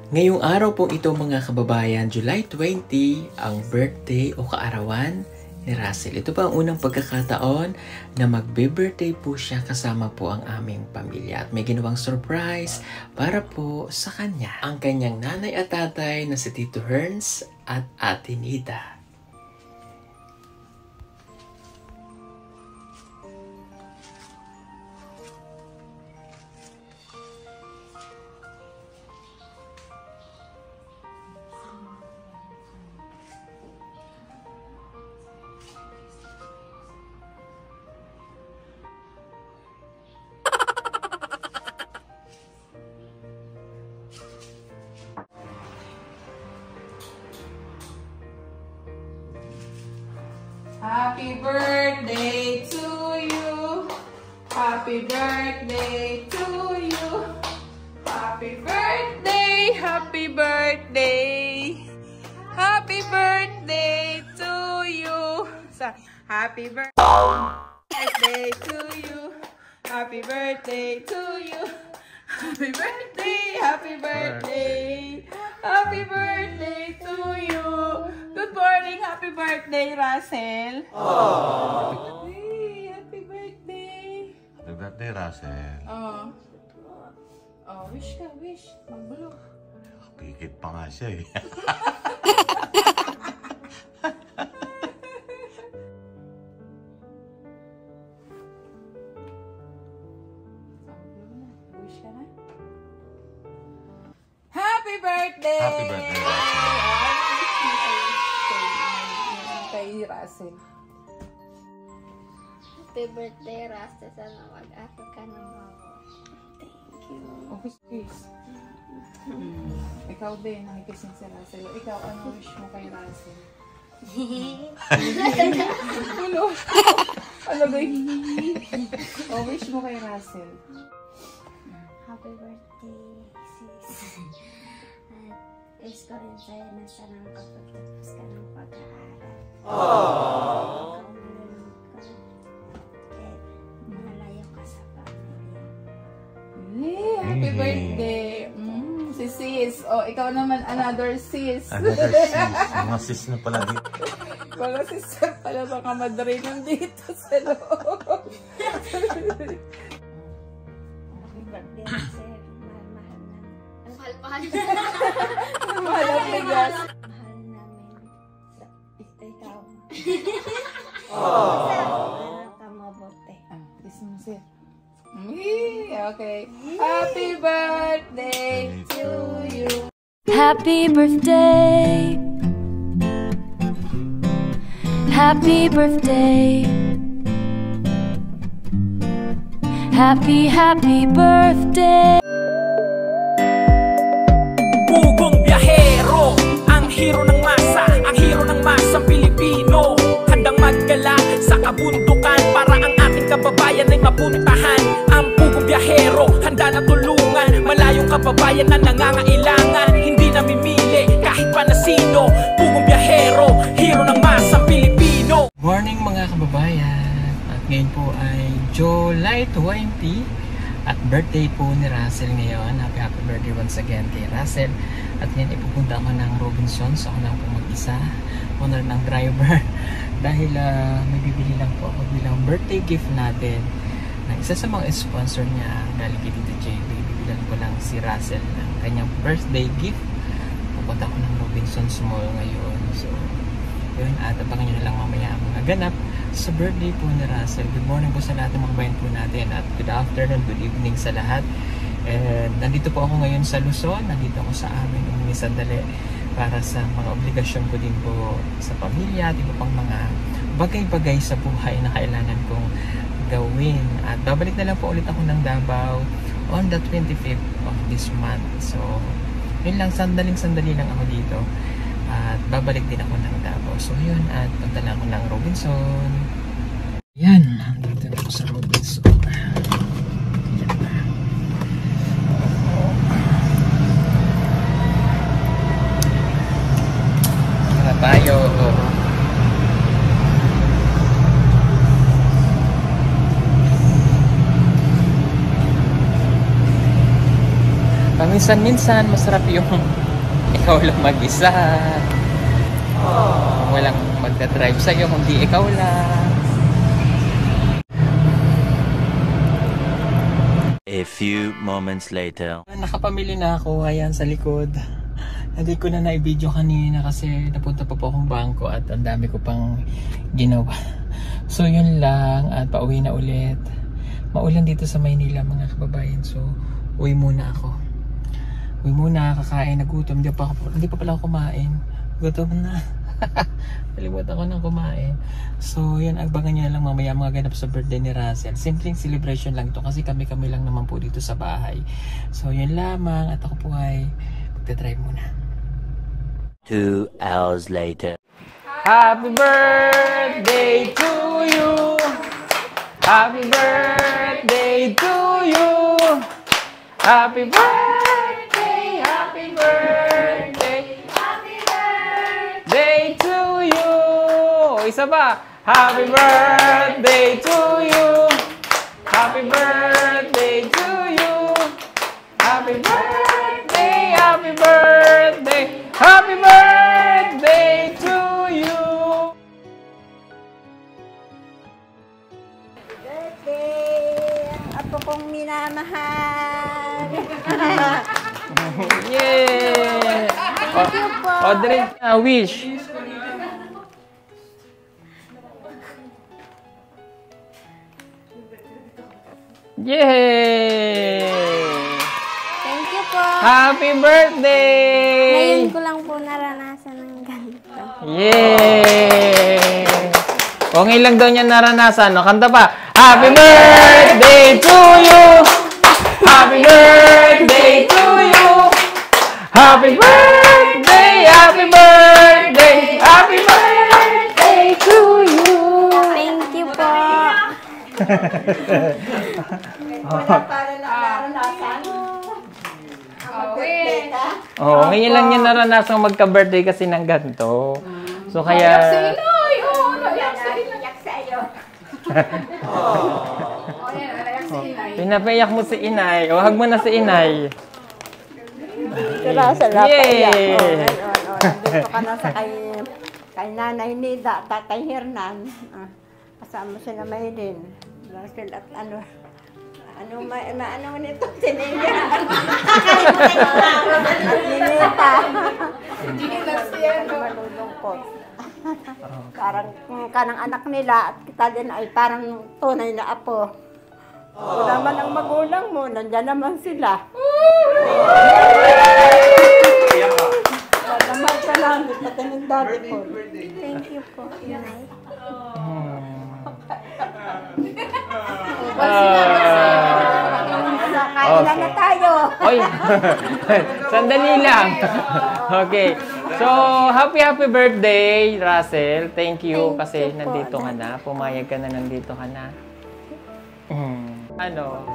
Ngayong araw pong ito mga kababayan, July 20, ang birthday o kaarawan ni Russell. Ito pa ang unang pagkakataon na magbe-birthday po siya kasama po ang aming pamilya. At may ginawang surprise para po sa kanya. Ang kanyang nanay at tatay na si Tito Herns at Ate Nida. Happy birthday to you. Happy birthday to you. Happy birthday, happy birthday. Happy birthday to you. Happy birthday to you. Happy birthday to you. Happy birthday, happy birthday. Happy birthday to you. Good morning, happy birthday, Russell. Aww. Hey, happy birthday. Happy birthday, Russell. Oh. Oh, wish ka, wish. Mag-blow. Pikit pa nga siya eh. Wish ka na. Happy birthday! Happy birthday, Russell. Kay Russell. Happy birthday, Russell. Sana mag-aral ka ng mama. Thank you. Oh, kiss. Ikaw din, nakikising si Russell. Ikaw, ano wish mo kay Russell? Ano? Ano ba oh, wish mo kay Russell? Happy birthday, sis. At wish ko rin sa'yo na sana makapagtapos ka ng pag-aaral. Ikaw malulog ka. At malayo ka sa pamilya. Hey, happy birthday! Si sis. Oh, ikaw naman, another sis. Another sis. Mga sis na pala dito. Mga sis pala mga madre nandito sa loob. Happy birthday, Russell. Mahal-mahal na. Mahal-mahal na. Mahal ang bigas. Mahal namin. Ikaw. Para ka mabuti. Kiss mo siya. Okay. Happy birthday to you. Happy birthday. Happy birthday. Happy, happy birthday. Pugong biyahero, ang hero ng masa, ang hero ng masang Pilipino. Handang maggala sa kabundukan para ang ating kababayan ay mapuntahan. Ang pugong biyahero, handa na tulungan malayong kababayan na nangangailangan. Hindi namimili kahit pa na sino. Pugong biyahero, hero ng masang Pilipino. Morning mga kababayan. At ngayon po ay July 20 at birthday po ni Russell ngayon. Happy birthday once again kay Russell. At ngayon ipupunta ako ng Robinsons. Ako lang po mag-isa. Honor ng driver. Dahil may bibili lang po ako bilang birthday gift natin. Isa sa mga sponsor niya galing kay Tito JB. Bibilan ko lang si Russell ng kanyang birthday gift. Pupunta ako ng Robinsons Mall ngayon. So, yun. At abangan nyo na lang mamaya ang mga ganap sa birthday po ni Russell. Good morning po sa lahat ng mga bayan po natin. At good afternoon, good evening sa lahat. And nandito po ako ngayon sa Luzon. Nandito ako sa amin ng sandali para sa mga obligasyon ko din po sa pamilya at iba pang mga bagay-bagay sa buhay na kailangan kong gawin. At babalik na lang po ulit ako ng Davao on the 25th of this month. So, yun lang, sandaling-sandali lang ako dito. At babalik din ako ng Davao. So, yun. At punta lang ako ng Robinson. Yan. Nandito na ako sa Robinson. Yan na. Para tayo. Minsan-minsan, masarap yung ikaw lang mag-isa. Walang magdadrive sa'yo, hindi ikaw lang. A few moments later. Nakapamili na ako, ayan sa likod. Hindi ko na na-video kanina kasi napunta pa po akong bangko at ang dami ko pang ginawa. So yun lang at pauwi na ulit. Maulan dito sa Maynila mga kababayan, so uwi muna ako. Uwi muna, kakain, nagutom. Hindi pa pala ako kumain. Gutom na. Nalimutan ko nang kumain. So yun, abangan nyo lang mamaya mga ganap sa birthday ni Russell. Simpleng celebration lang ito kasi kami lang naman po dito sa bahay. So yun lamang at ako po ay magdadrive muna. 2 hours later. Happy birthday to you. Happy birthday to you. Happy birthday, happy birthday, happy birthday to you. Isa pa. Happy birthday to you. Happy birthday to you. Happy birthday, happy birthday, happy birthday to you. Birthday! Apo kong minamahal! Yeah! Thank you po! Audrey, wish. Yay! Thank you po! Happy birthday! Ngayon ko lang po naranasan ng ganito. Yay! O ngayon lang daw niya naranasan, no? Kanta pa. Happy birthday to you! Happy birthday to you! Happy birthday! Happy birthday! Happy birthday to you! Thank you po! Oh, ngayon lang niya naranasan magka-birthday kasi ng ganito. So kaya... Pinapaiyak mo si Inay. O, hug mo na si Inay. Sa Yay! Nandito ka na sa kay Nanay Nida, Tatay Hernan. Kasama siya na Maylin. Russell at ano nito? Sinigyan. At Ninita. Malulungkot. Parang kanang anak nila at kita din ay parang tunay na apo. O naman ang magulang mo, nandyan naman sila. Naman ka namin, pati ng daddy po. Thank you po, Inay. Kain na tayo. Oy, sandali lang. Okay. So, happy birthday, Russell. Thank you kasi nandito ka na. Pumayag ka na, nandito ka na. Ano?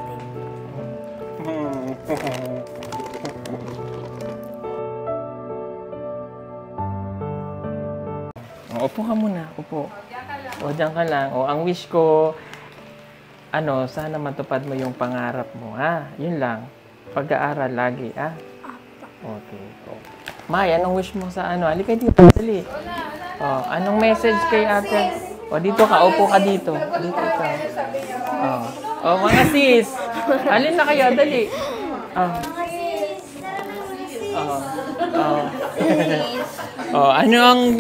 Upo ka muna, upo. O, diyan ka lang. O, ang wish ko, sana matupad mo yung pangarap mo, ha? Yun lang. Pag-aaral lagi, ha? Okay. O. May, anong wish mo sa Halika dito, dali. O, anong message kay ate? O, dito ka, upo ka dito. Dito ka. O, mga sis. Alin na kayo, dali.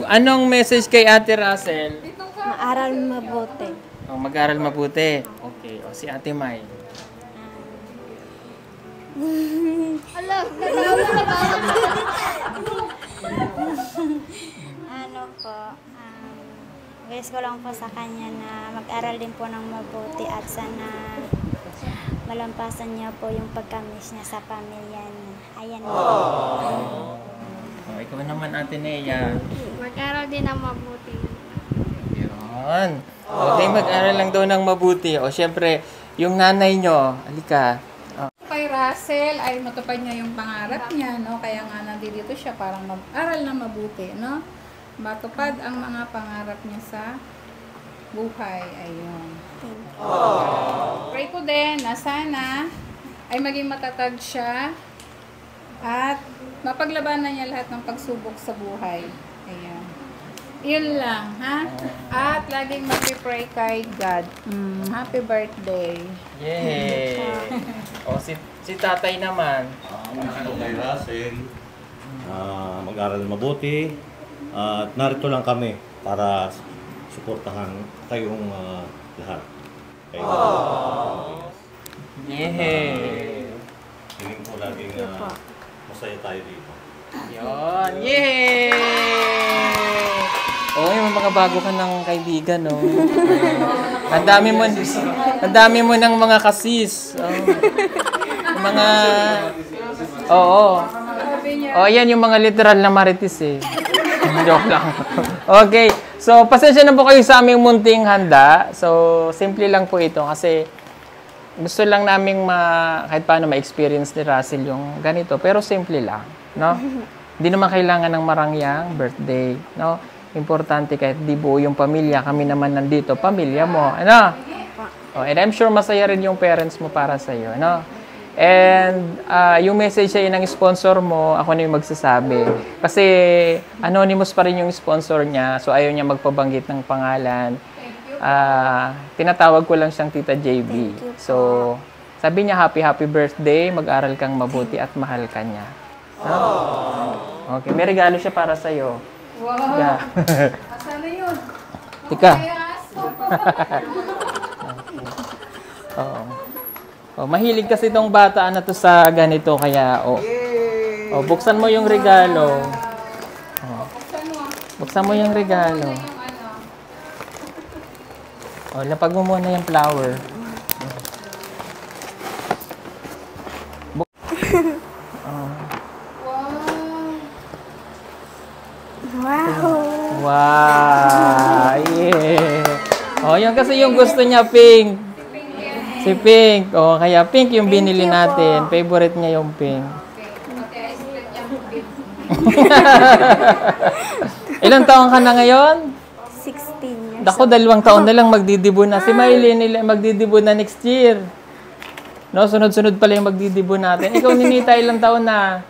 Anong message kay Ate Russell? Maaral mabuti. Mag-aral mabuti. Okay. O, si Ate May. Wish ko lang po sa kanya na mag-aral din po ng mabuti at sana malampasan niya po yung pagka-miss niya sa pamilya niya. Ayan. Ikaw naman, Ate Nea. Mag-aral din ng mabuti. Yun. Okay, mag-aral lang daw ng mabuti. O, syempre, yung nanay nyo, halika. Kay Russell ay matupad niya yung pangarap niya, no? Kaya nga nandito siya parang mag-aral na mabuti, no? Matupad ang mga pangarap niya sa buhay. Ayun. Pray ko din na sana ay maging matatag siya At mapaglabanan niya lahat ng pagsubok sa buhay. Ayan. Yun lang, ha? At laging mag-pray kay God. Happy birthday. Yay! O, si tatay naman. Gusto kay Russell, mag-aral mabuti, at narito lang kami para suportahan kayong lahat. Yay! Tingin ko laging masaya tayo dito. Yun! Yay! Oh, yung mga bago ka ng kaibigan, no? Ang dami mo ng mga kasis. Oh. Mga... Oo. Oh, yan yung mga literal na marites, eh. Joke lang. Okay. So, pasensya na po kayo sa aming munting handa. So, simple lang po ito kasi gusto lang naming kahit paano ma-experience ni Russell yung ganito. Pero simple lang, no? Hindi naman kailangan ng marangyang birthday, no? Importante kahit di buo yung pamilya, kami naman nandito, pamilya mo, ano? Oh, and I'm sure masaya rin yung parents mo para sa iyo, no? And yung message sa'yo ng sponsor mo, ako na yung magsasabi. Kasi anonymous pa rin yung sponsor niya, so ayaw niya magpabanggit ng pangalan. Tinatawag ko lang siyang Tita JB. So, sabi niya, happy birthday, mag-aral kang mabuti at mahal ka niya. No? Okay, may regalo siya para sa'yo. Wow! Yeah. Sana yun? Tika. Oo. Oh, mahilig kasi itong bata na to sa ganito, kaya buksan mo yung regalo. Buksan mo yung regalo. Lapag mo muna yung flower. Wow! Yeah! Oh, yan kasi yung gusto niya, Pink. Si Pink. Oh, kaya Pink yung binili natin. Favorite niya yung Pink. Ilang taon ka na ngayon? 16 years. Ako, 2 taon na lang magdidibo na. Si Maylin magdidibo na next year. No, sunod-sunod pala yung magdidibo natin. Ikaw, Ninita, ilang taon na?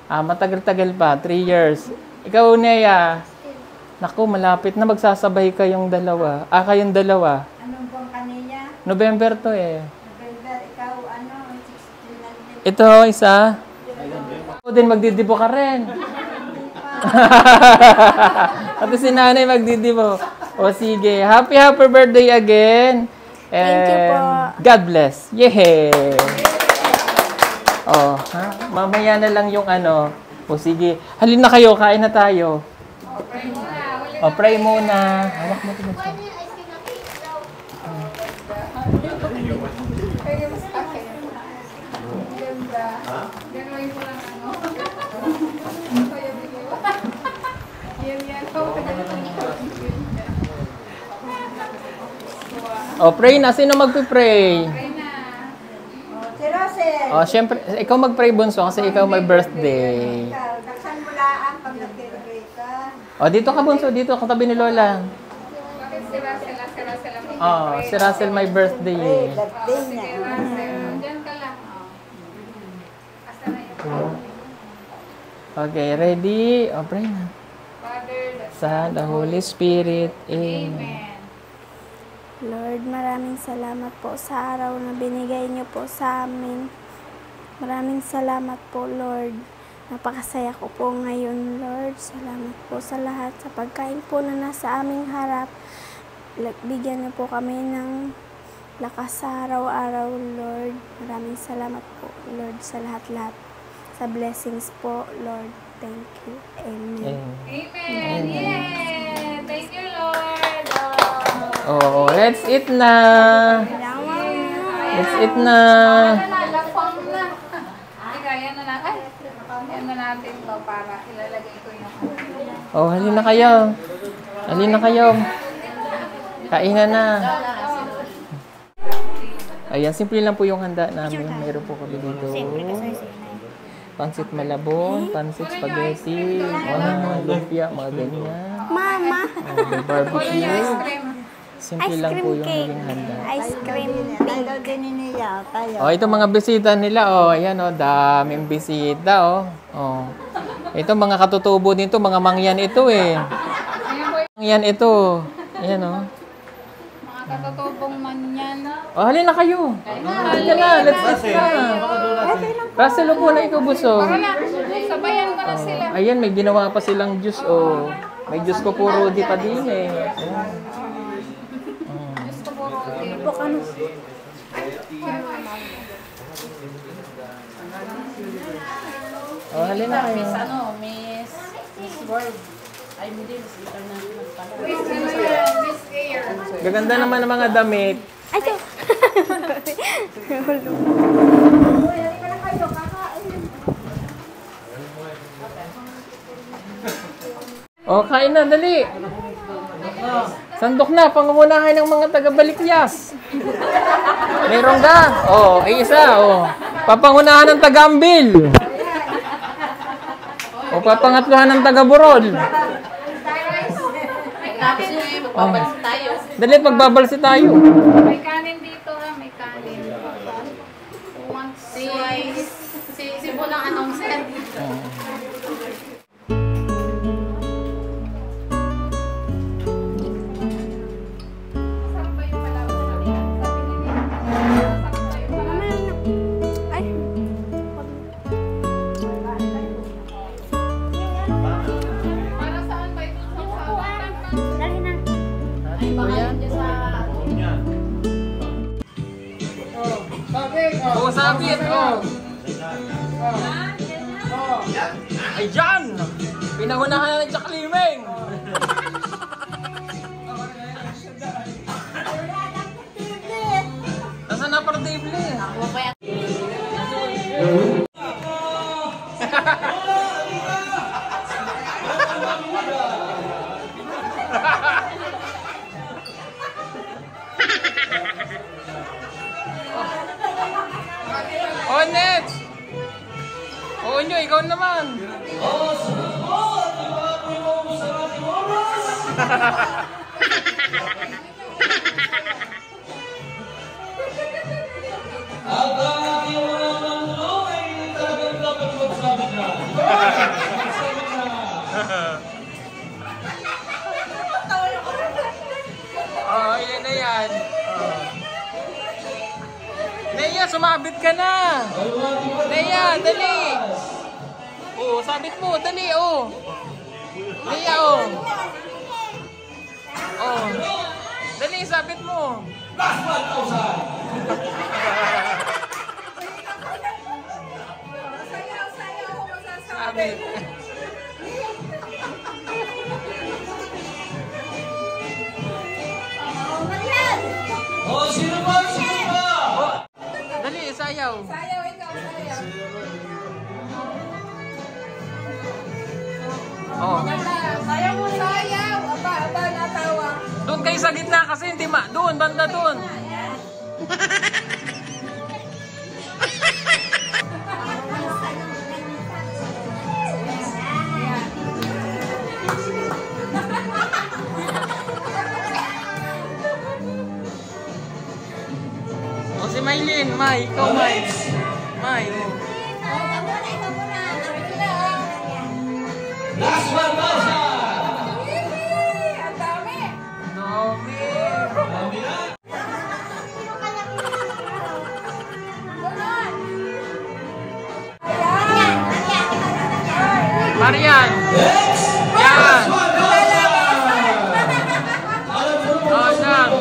Matagal-tagal pa. 3 years. Ikaw, Nea. Naku, malapit na magsasabay kayong dalawa. Kayong dalawa. Anong buwan kanina? November to eh. November, ikaw, 16 na din. Ito, isa. Ikaw din, magdidibo ka rin. At si nanay magdidibo. O sige, happy birthday again. And Thank you po. God bless. Yay! Mamaya na lang yung ano. O sige, halin na kayo, kain na tayo. Pray muna. Hawak mo ito. Pray na. Sino magpipray? Si Russell. Syempre, ikaw mag-pray, Bunso, kasi ikaw may birthday. Daksan mo lang pag nag-birthday ka. Dito ka, Bunso. Dito, katabi ni Lola. Bakit si Russell? Si Russell may birthday eh. Birthday niya. Diyan ka lang. Asa na yun? Okay, ready? Pray na. Father, Sa the Holy Spirit. Amen. Lord, maraming salamat po sa araw na binigay niyo po sa amin. Maraming salamat po, Lord. Napakasaya ko po ngayon, Lord. Salamat po sa lahat. Sa pagkain po na nasa aming harap. Bigyan niyo po kami ng lakas sa araw-araw, Lord. Maraming salamat po, Lord, sa lahat-lahat. Sa blessings po, Lord. Thank you. Amen. Amen. Yeah. Thank you, Lord. Let's eat na. Let's eat na. Lalapang na. Yan na lang. Yan na natin to para ilalagay ko yung Halin na kayo. Halin na kayo. Kainan na. Ayan, simple lang po yung handa namin. Mayroon po kami dito. Pansit malabon, pansit spaghetti, lumpia, mga ganyan. Mama! May barbecue. Simple Ice lang cream po yung cake. naging handa. Ice cream Tayo daw din niya. Tayo. Oh, ito mga bisita nila, oh. Ayan, oh. Daming bisita, oh. Oh. Ito, mga katutubo nito, mga mangyan ito, eh. Mangyan ito. Ayan, oh. Mga katutubong man yan. Oh, halina kayo. Halina na, let's eat na. Russell, upo na ikaw, buso. Para na, sabayan ko na sila. Ayan, may ginawa pa silang juice, oh. May juice ko puro di pa din, eh. Gusto ko rin. Oh, halina kayo. Miss World. Ay, hindi. Miss Air. Gaganda naman ng mga damit. Ay, ito. Oh, kain na, dali. Sandok na, pangungunahin ng mga taga-Balikyas. Meron ka? Oh, ay isa, oh. Papangunahan ng taga-Ambil. O papangatluhan ng taga-Burol. Oh. Dali, pagbabalsi tayo. May kanin dito, may kanin. Si Bulang announcer. Ay, Para saan ba ito? dali na. Ay, baka yun dyan sa... Oh, sabit, oh. Ayan! Pinangunahan na ng Jack Limeng. Nasaan na portable? Oh, next! Oo nyo, ikaw naman. Oh, yan na yan. Neya, sumabit ka na. Neya, dali. Oh, sabit mo, dali, oh. Neya, oh. Oh. Dali, sabit mo. Sabit. Oh, sino ba? Sino ba? Oh. Dali, sayaw. Sayaw, ikaw, sayaw. Oh. Sayaw mo, sayaw. Aba, natawa. Doon kayo sa gitna kasi hindi doon, banda doon. O si Maylin, May, ikaw May. May. Last one, Masha! Ang dami. Dami. Dami na. Marian. Yan. Oh, yan.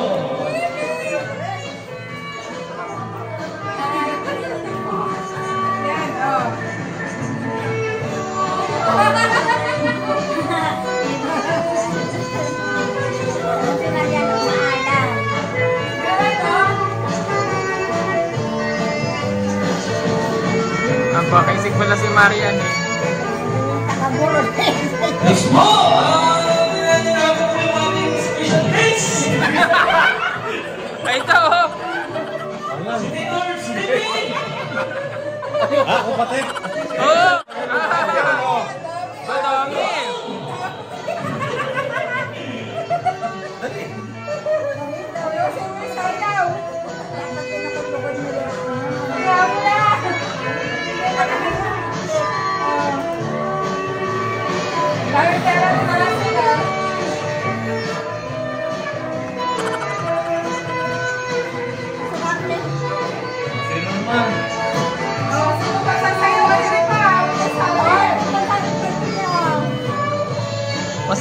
Napakaisig pala si Marian eh. Next mo! Special guest! Ay, ito oh. Ah, kapatid! Oh! Madami.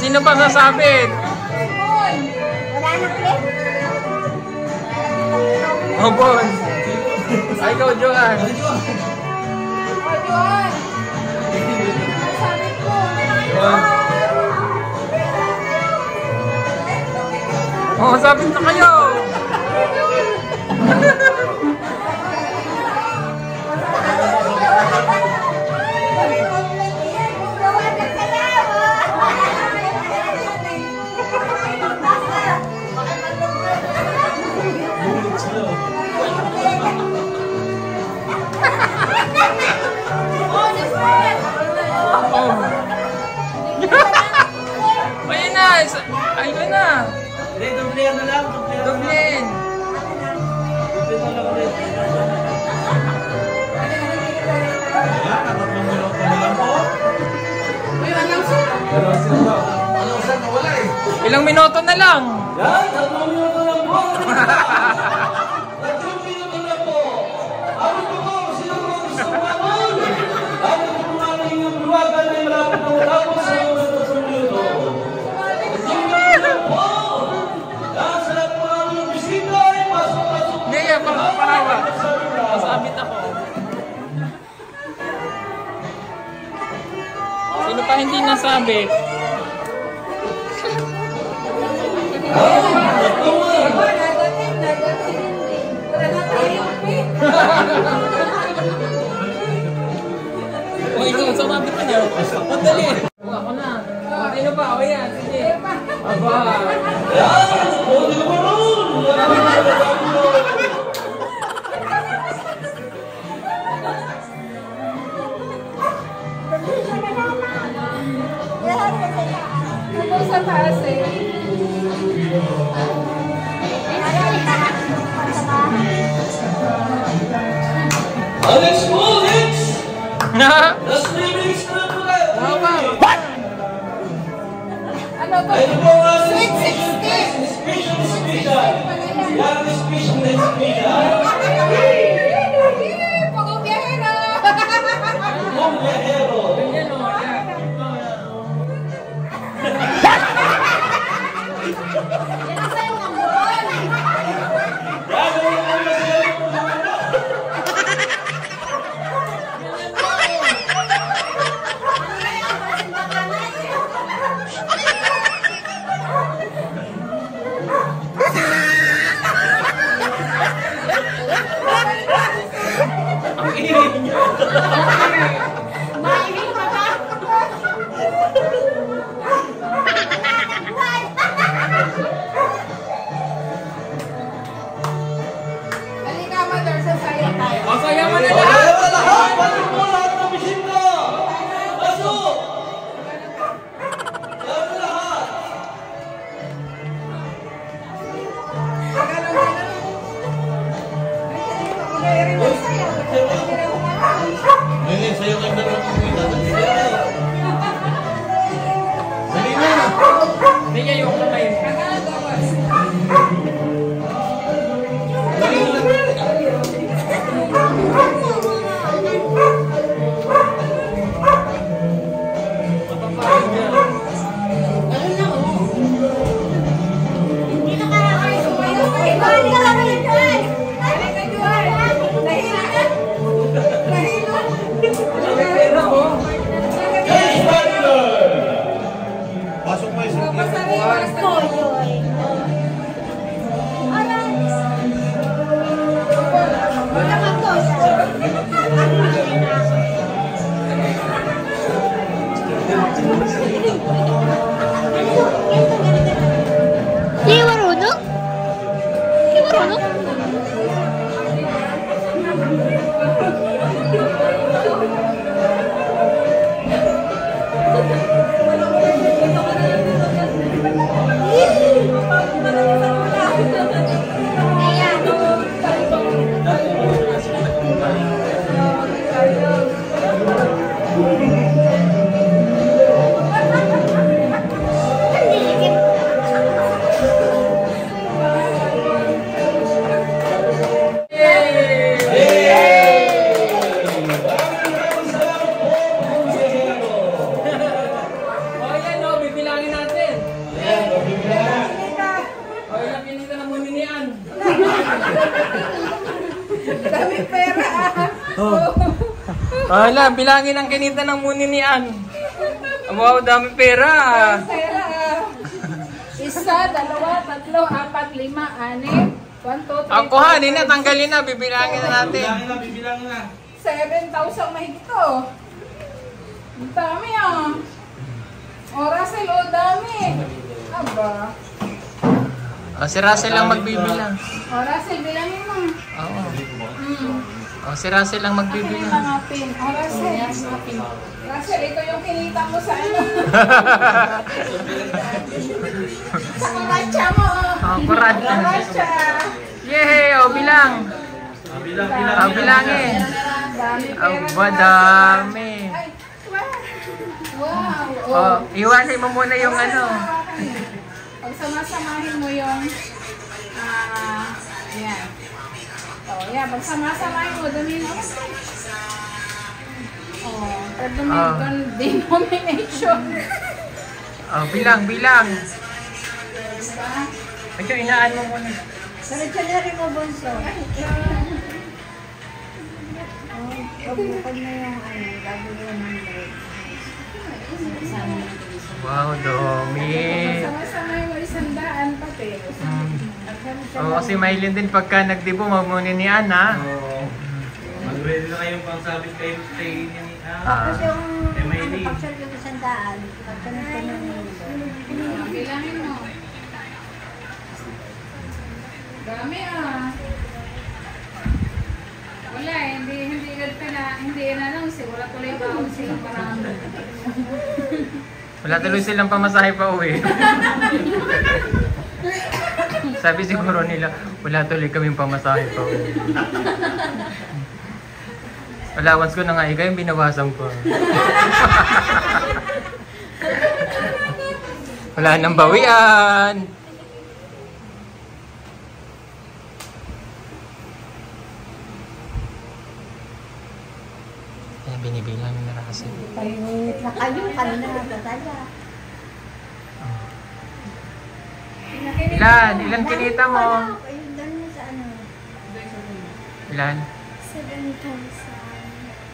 Sino pa sasabit? Wala na clip. Oh, Bon. Ay, ikaw, Joan. Oh, sabit na kayo. Ayun na. Ayun na. Dublihan na lang. Dublin. Ilang minuto na lang. Yan, 3 minuto lang po. 3 minuto lang po. Ano po, sino po gusto kumamon? Ano po kung ano yung luwagan ay malapit na matapos sa mga 3 minuto. 3 minuto lang po. Yan, sa lahat po ang yung bisita ay pasok-pasok. Hindi, yan. Parawa. Masabit ako. Sino pa hindi nasabit? O, ikaw, sumabit ka niya. Madali. Ako na. Sino pa? O yan, sige. Aba. Yan, o di ko ron. Ano sa taas eh? Alex po, Alex! Na? Last 3 minutes na po tayo. What? Ano to? Ayun po nga, special. Yan, special. Pagong biyahero! Kung biyahero. Ganyan o. Yan. Ang iring niya. Halika, mother, sasaya tayo. O, saya mo na O, lahat. kaya pa lahat. Pasok po lahat ng bisita. Pasok. Kaya pa lahat. Ngayon, sa'yo kayo na lang kumita. Dali na. Hindi niya yung kamay. Pasok mo yung Hindi marunong? Hindi marunong? Dami pera Oh. Wala, bilangin ang kinita ng muni ni Ann. Wow, dami pera. Pera Isa, dalawa, tatlo, apat, lima, anim. 1, 2, 3, Ang kuhanin na, tanggalin na, bibilangin na natin. Bibilangin na. 7,000 mahigit to. Ang dami O, Russell, dami. Aba. Si Russell lang magbibilang. O, Russell, bilangin mo. Oo. Si Russell lang magbibilang. Hanapin. O, Russell. Russell, ito yung kinita mo sa ano. Sa karacha mo. Karacha. Yay! Bilang. Bilangin. Dami pera. Aba, dami. Ay, wow. Iwasin mo muna yung ano. Pag samasamahin mo yung yan. Yan. Pag samasamahin mo, denomination. Bilang. Ito, inaan mo muna. Diretso na rin mo, Bonso. Pag na yung gagawin ng Wow, dami. Samasamahin mo 100 pati. Kasi Maylin din pagka nagdibo, magmuni ni Ann, ha? Mag-ready na kayong pangsabit kayo ni Tapos yung Maylin. pag-share yung 100, pagkanag-kanag mo. Bilangin mo. Dami Wala, hindi in-announce. Wala tuloy ba ako silang marami. Wala tuloy silang pamasahe pa uwi. Sabi siguro nila, wala tuloy kaming pamasahe pa uwi. Allowance ko na nga, yung binawasan ko. Wala nang bawian. Ayan, binibilang na Russell. Pag-init na kayo, kanina natatala. Ilan kinita mo? Ayun, doon mo sa ano. Ilan? 7,200.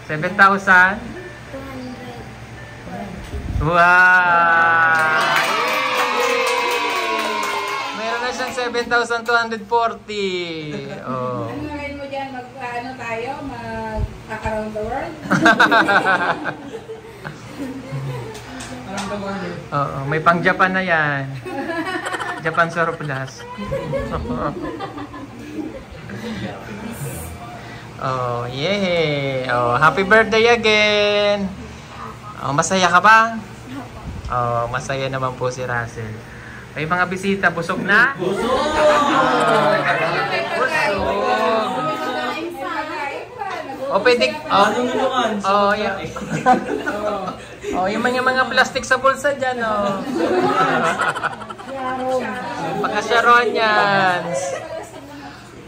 7,000? Wow! Meron na siyang 7,240. Oh. Ano ngayon mo dyan? Mag-ano tayo? Mag-around the world? Oo, may pang Japan na yan. Japan surplus. Oh, yay! Oh, happy birthday again! Oh, masaya ka ba? Oh, masaya naman po si Russell. May mga bisita, busog na? Busog! Oh, pwede... yung mga plastic sa bulsa dyan, oh. Pagka-Sharonians.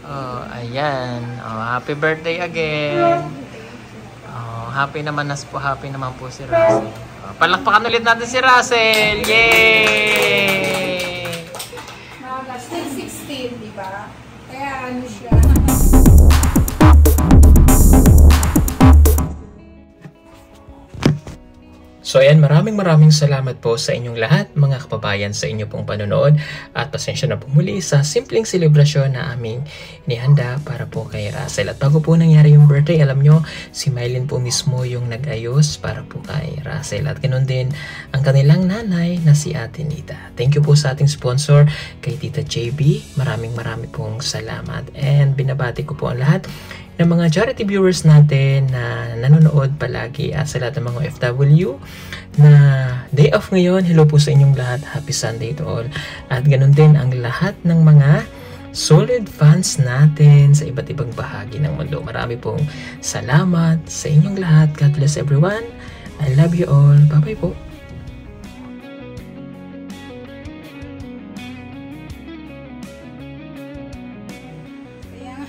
Oh, ayan. Oh, happy birthday again. Oh, happy naman po si Russell. Oh, palakpakan ulit natin si Russell. Yay! Mga 16, di ba? Kaya ano siya? So ayan, maraming salamat po sa inyong lahat, mga kababayan, sa inyo pong panonood. At pasensya na po muli sa simpleng selebrasyon na aming inihanda para po kay Russell. At bago po nangyari yung birthday, alam nyo, si Maylin po mismo yung nag-ayos para po kay Russell. At ganoon din ang kanilang nanay na si Ate Nita. Thank you po sa ating sponsor, kay Tita JB. Maraming pong salamat. And binabati ko po ang lahat ng mga charity viewers natin na nanonood palagi at sa lahat ng mga FW na day off ngayon. Hello po sa inyong lahat. Happy Sunday to all. At ganun din ang lahat ng mga solid fans natin sa iba't ibang bahagi ng mundo. Marami pong salamat sa inyong lahat. God bless everyone. I love you all. Bye-bye po. Kaya